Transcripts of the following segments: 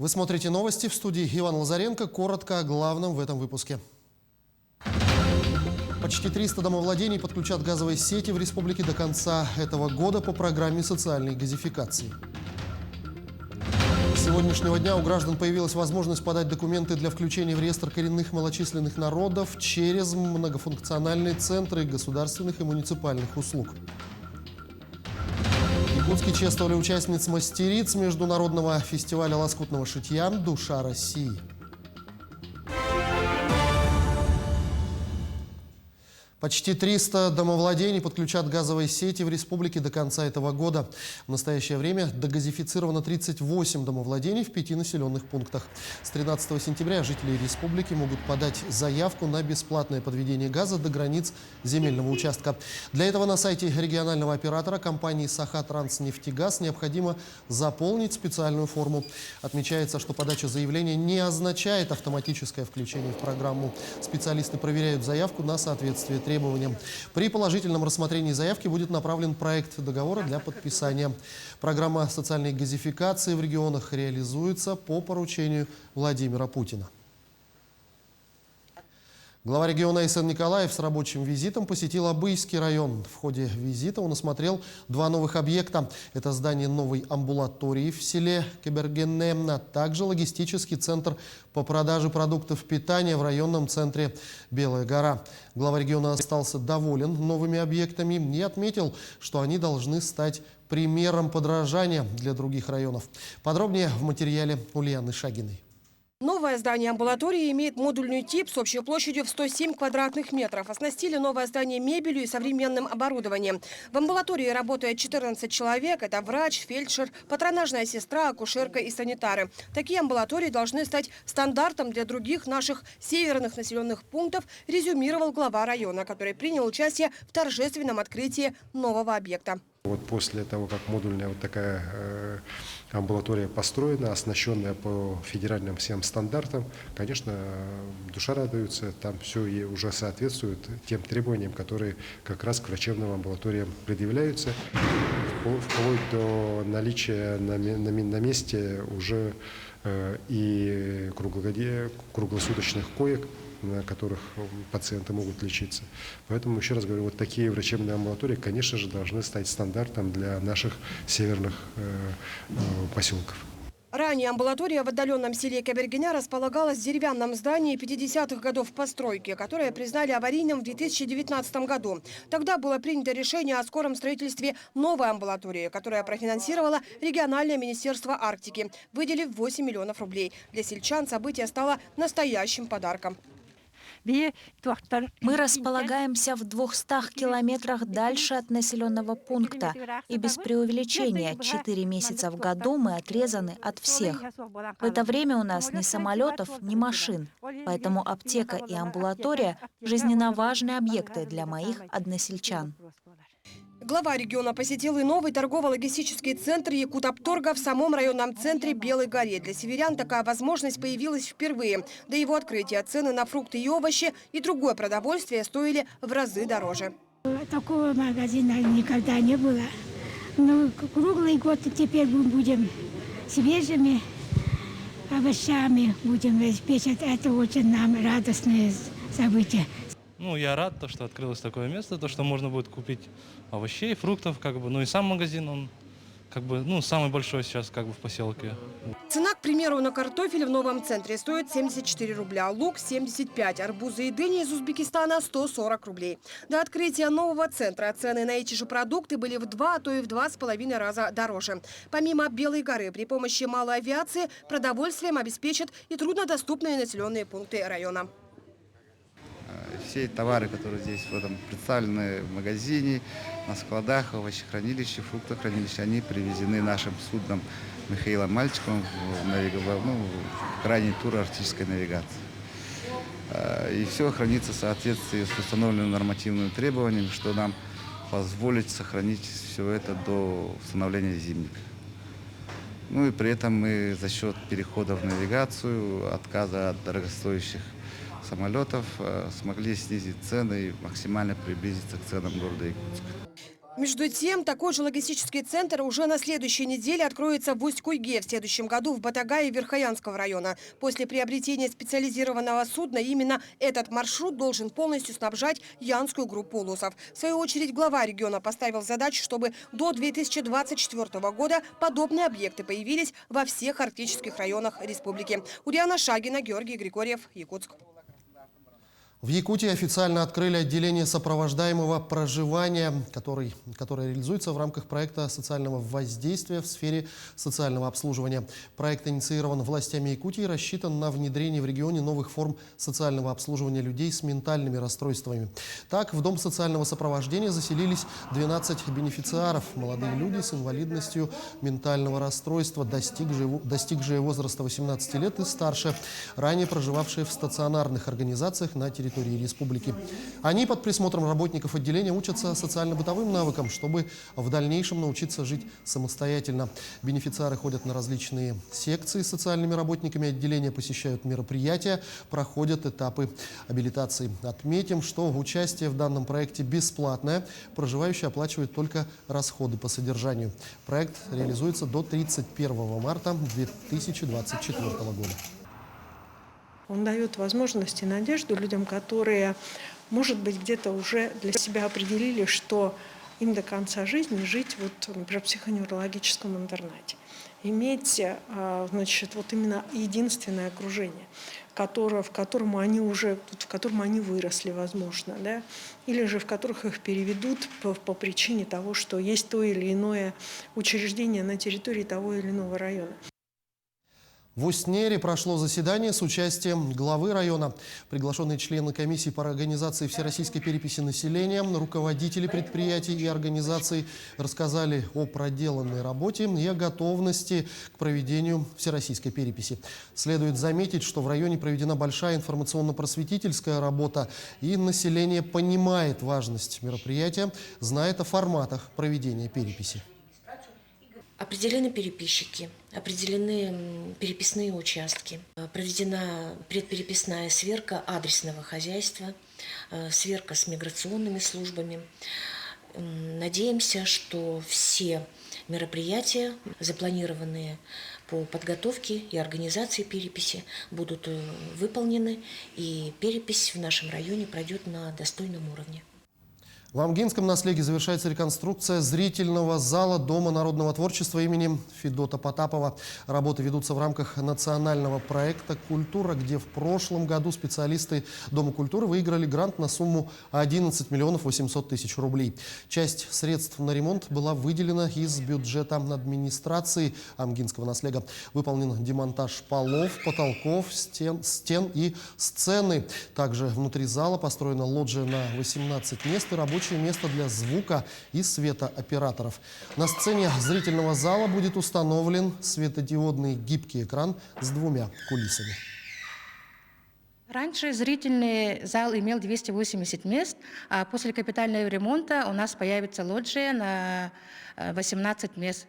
Вы смотрите новости, в студии Иван Лазаренко. Коротко о главном в этом выпуске. Почти 300 домовладений подключат газовые сети в республике до конца этого года по программе социальной газификации. С сегодняшнего дня у граждан появилась возможность подать документы для включения в реестр коренных малочисленных народов через многофункциональные центры государственных и муниципальных услуг. В Якутске чествовали участниц мастериц международного фестиваля лоскутного шитья «Душа России». Почти 300 домовладений подключат газовые сети в республике до конца этого года. В настоящее время догазифицировано 38 домовладений в 5 населенных пунктах. С 13 сентября жители республики могут подать заявку на бесплатное подведение газа до границ земельного участка. Для этого на сайте регионального оператора компании «Саха-Транснефтегаз» необходимо заполнить специальную форму. Отмечается, что подача заявления не означает автоматическое включение в программу. Специалисты проверяют заявку на соответствие требованиям. При положительном рассмотрении заявки будет направлен проект договора для подписания. Программа социальной газификации в регионах реализуется по поручению Владимира Путина. Глава региона Айсен Николаев с рабочим визитом посетил Абыйский район. В ходе визита он осмотрел два новых объекта. Это здание новой амбулатории в селе Кебергенне, а также логистический центр по продаже продуктов питания в районном центре Белая гора. Глава региона остался доволен новыми объектами и отметил, что они должны стать примером подражания для других районов. Подробнее в материале Ульяны Шагиной. Новое здание амбулатории имеет модульный тип с общей площадью в 107 квадратных метров. Оснастили новое здание мебелью и современным оборудованием. В амбулатории работает 14 человек. Это врач, фельдшер, патронажная сестра, акушерка и санитары. Такие амбулатории должны стать стандартом для других наших северных населенных пунктов, резюмировал глава района, который принял участие в торжественном открытии нового объекта. Вот после того, как модульная вот такая амбулатория построена, оснащенная по федеральным всем стандартам, конечно, душа радуется, там все и уже соответствует тем требованиям, которые как раз к врачебным амбулаториям предъявляются, вплоть до наличия на месте уже и круглосуточных коек, на которых пациенты могут лечиться. Поэтому, еще раз говорю, вот такие врачебные амбулатории, конечно же, должны стать стандартом для наших северных поселков. Ранее амбулатория в отдаленном селе Кебергеня располагалась в деревянном здании 50-х годов постройки, которое признали аварийным в 2019 году. Тогда было принято решение о скором строительстве новой амбулатории, которая профинансировала региональное министерство Арктики, выделив 8 миллионов рублей. Для сельчан событие стало настоящим подарком. Мы располагаемся в 200 километрах дальше от населенного пункта. И без преувеличения, 4 месяца в году мы отрезаны от всех. В это время у нас ни самолетов, ни машин. Поэтому аптека и амбулатория – жизненно важные объекты для моих односельчан. Глава региона посетил и новый торгово-логистический центр Якутапторга в самом районном центре Белой горе. Для северян такая возможность появилась впервые. До его открытия цены на фрукты и овощи и другое продовольствие стоили в разы дороже. Такого магазина никогда не было. Но круглый год теперь мы будем свежими овощами будем обеспечить. Это очень нам радостное событие. Я рад, что открылось такое место, что можно будет купить овощей, фруктов, и сам магазин, он самый большой сейчас в поселке. Цена, к примеру, на картофель в новом центре стоит 74 рубля, лук 75, арбузы и дыни из Узбекистана 140 рублей. До открытия нового центра цены на эти же продукты были в 2, а то и в 2,5 раза дороже. Помимо Белой горы, при помощи малой авиации продовольствием обеспечат и труднодоступные населенные пункты района. Все товары, которые здесь представлены в магазине, на складах, овощехранилище, фруктохранилище, они привезены нашим судном Михаилом Мальчиком в крайний тур арктической навигации. И все хранится в соответствии с установленными нормативными требованиями, что нам позволит сохранить все это до установления зимника. И при этом мы за счет перехода в навигацию, отказа от дорогостоящих самолетов смогли снизить цены и максимально приблизиться к ценам города Якутска. Между тем, такой же логистический центр уже на следующей неделе откроется в Усть-Куйге, в следующем году в Батагае Верхоянского района. После приобретения специализированного судна именно этот маршрут должен полностью снабжать Янскую группу улусов. В свою очередь, глава региона поставил задачу, чтобы до 2024 года подобные объекты появились во всех арктических районах республики. Ульяна Шагина, Георгий Григорьев, Якутск. В Якутии официально открыли отделение сопровождаемого проживания, которое реализуется в рамках проекта социального воздействия в сфере социального обслуживания. Проект инициирован властями Якутии и рассчитан на внедрение в регионе новых форм социального обслуживания людей с ментальными расстройствами. Так, в дом социального сопровождения заселились 12 бенефициаров, молодые люди с инвалидностью ментального расстройства, достигшие возраста 18 лет и старше, ранее проживавшие в стационарных организациях на территории республики. Они под присмотром работников отделения учатся социально-бытовым навыкам, чтобы в дальнейшем научиться жить самостоятельно. Бенефициары ходят на различные секции с социальными работниками отделения, посещают мероприятия, проходят этапы абилитации. Отметим, что участие в данном проекте бесплатное. Проживающие оплачивают только расходы по содержанию. Проект реализуется до 31 марта 2024 года. Он дает возможность и надежду людям, которые, может быть, где-то уже для себя определили, что им до конца жизни жить, например, в психоневрологическом интернате. Иметь, значит, именно единственное окружение, в котором они выросли, возможно, да? Или же в которых их переведут по причине того, что есть то или иное учреждение на территории того или иного района. В Устнере прошло заседание с участием главы района. Приглашенные члены комиссии по организации всероссийской переписи населения, руководители предприятий и организаций рассказали о проделанной работе и о готовности к проведению всероссийской переписи. Следует заметить, что в районе проведена большая информационно-просветительская работа, и население понимает важность мероприятия, знает о форматах проведения переписи. Определены переписчики, определены переписные участки, проведена предпереписная сверка адресного хозяйства, сверка с миграционными службами. Надеемся, что все мероприятия, запланированные по подготовке и организации переписи, будут выполнены, и перепись в нашем районе пройдет на достойном уровне. В Амгинском наследии завершается реконструкция зрительного зала Дома народного творчества имени Федота Потапова. Работы ведутся в рамках национального проекта «Культура», где в прошлом году специалисты Дома культуры выиграли грант на сумму 11 миллионов 800 тысяч рублей. Часть средств на ремонт была выделена из бюджета администрации Амгинского наследия. Выполнен демонтаж полов, потолков, стен и сцены. Также внутри зала построена лоджия на 18 мест и рабочее место для звука и светооператоров. На сцене зрительного зала будет установлен светодиодный гибкий экран с 2 кулисами. Раньше зрительный зал имел 280 мест, а после капитального ремонта у нас появится лоджия на 18 мест.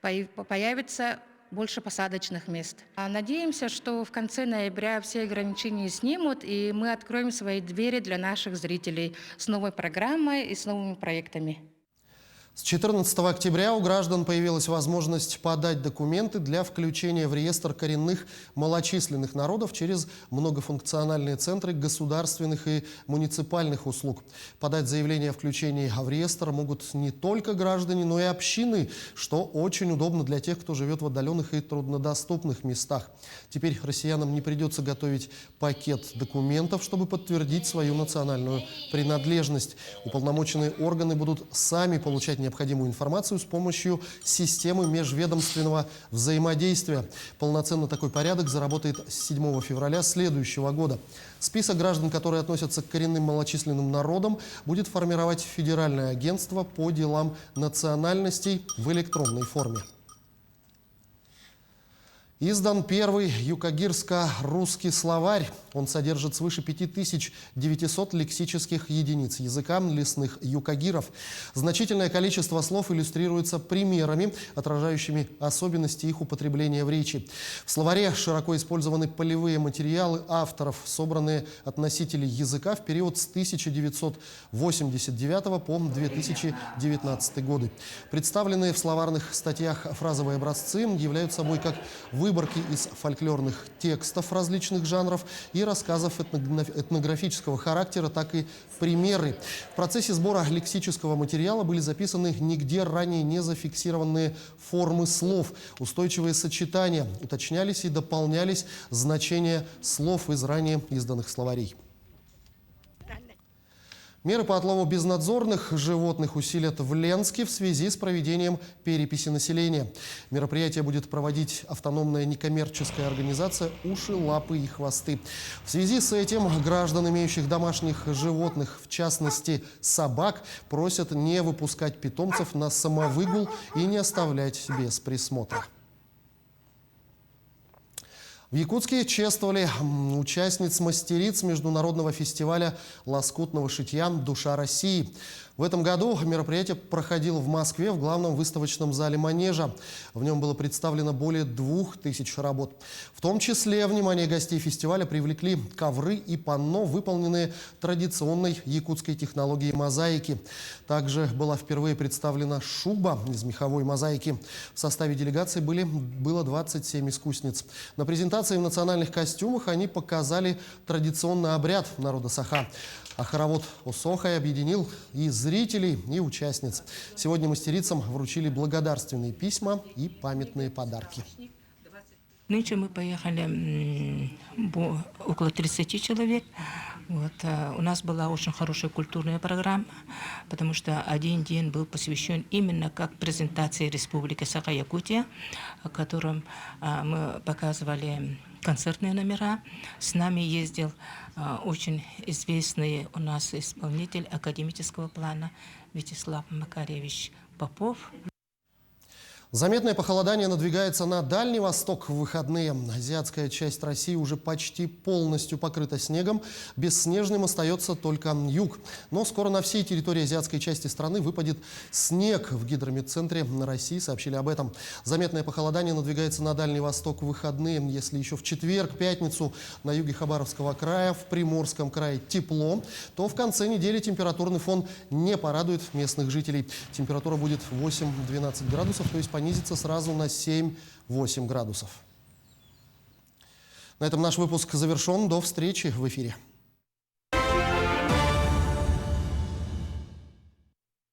Появится больше посадочных мест. Надеемся, что в конце ноября все ограничения снимут, и мы откроем свои двери для наших зрителей с новой программой и с новыми проектами. С 14 октября у граждан появилась возможность подать документы для включения в реестр коренных малочисленных народов через многофункциональные центры государственных и муниципальных услуг. Подать заявление о включении в реестр могут не только граждане, но и общины, что очень удобно для тех, кто живет в отдаленных и труднодоступных местах. Теперь россиянам не придется готовить пакет документов, чтобы подтвердить свою национальную принадлежность. Уполномоченные органы будут сами получать необходимую информацию с помощью системы межведомственного взаимодействия. Полноценно такой порядок заработает с 7 февраля следующего года. Список граждан, которые относятся к коренным малочисленным народам, будет формировать Федеральное агентство по делам национальностей в электронной форме. Издан первый юкагирско-русский словарь. Он содержит свыше 5900 лексических единиц языка лесных юкагиров. Значительное количество слов иллюстрируется примерами, отражающими особенности их употребления в речи. В словаре широко использованы полевые материалы авторов, собранные от носителей языка в период с 1989 по 2019 годы. Представленные в словарных статьях фразовые образцы являются собой как выборки из фольклорных текстов различных жанров и рассказов этнографического характера, так и примеры. В процессе сбора лексического материала были записаны нигде ранее не зафиксированные формы слов, устойчивые сочетания, уточнялись и дополнялись значения слов из ранее изданных словарей. Меры по отлову безнадзорных животных усилят в Ленске в связи с проведением переписи населения. Мероприятие будет проводить автономная некоммерческая организация «Уши, лапы и хвосты». В связи с этим граждан, имеющих домашних животных, в частности собак, просят не выпускать питомцев на самовыгул и не оставлять без присмотра. В Якутске чествовали участниц-мастериц международного фестиваля лоскутного шитья «Душа России». В этом году мероприятие проходило в Москве в главном выставочном зале «Манежа». В нем было представлено более 2000 работ. В том числе внимание гостей фестиваля привлекли ковры и панно, выполненные традиционной якутской технологией мозаики. Также была впервые представлена шуба из меховой мозаики. В составе делегации было 27 искусниц. На презентации в национальных костюмах они показали традиционный обряд народа Саха. А хоровод Осохай объединил и зрителей, и участниц. Сегодня мастерицам вручили благодарственные письма и памятные подарки. Нынче мы поехали около 30 человек. Вот, у нас была очень хорошая культурная программа, потому что один день был посвящен именно как презентации Республики Саха-Якутия, в котором мы показывали концертные номера. С нами ездил очень известный у нас исполнитель академического плана Вячеслав Макаревич Попов. Заметное похолодание надвигается на Дальний Восток в выходные. Азиатская часть России уже почти полностью покрыта снегом. Бесснежным остается только юг. Но скоро на всей территории азиатской части страны выпадет снег. В гидрометцентре на России сообщили об этом. Заметное похолодание надвигается на Дальний Восток в выходные. Если еще в четверг, пятницу на юге Хабаровского края, в Приморском крае тепло, то в конце недели температурный фон не порадует местных жителей. Температура будет 8-12 градусов, то есть понизится сразу на 7-8 градусов. На этом наш выпуск завершен. До встречи в эфире.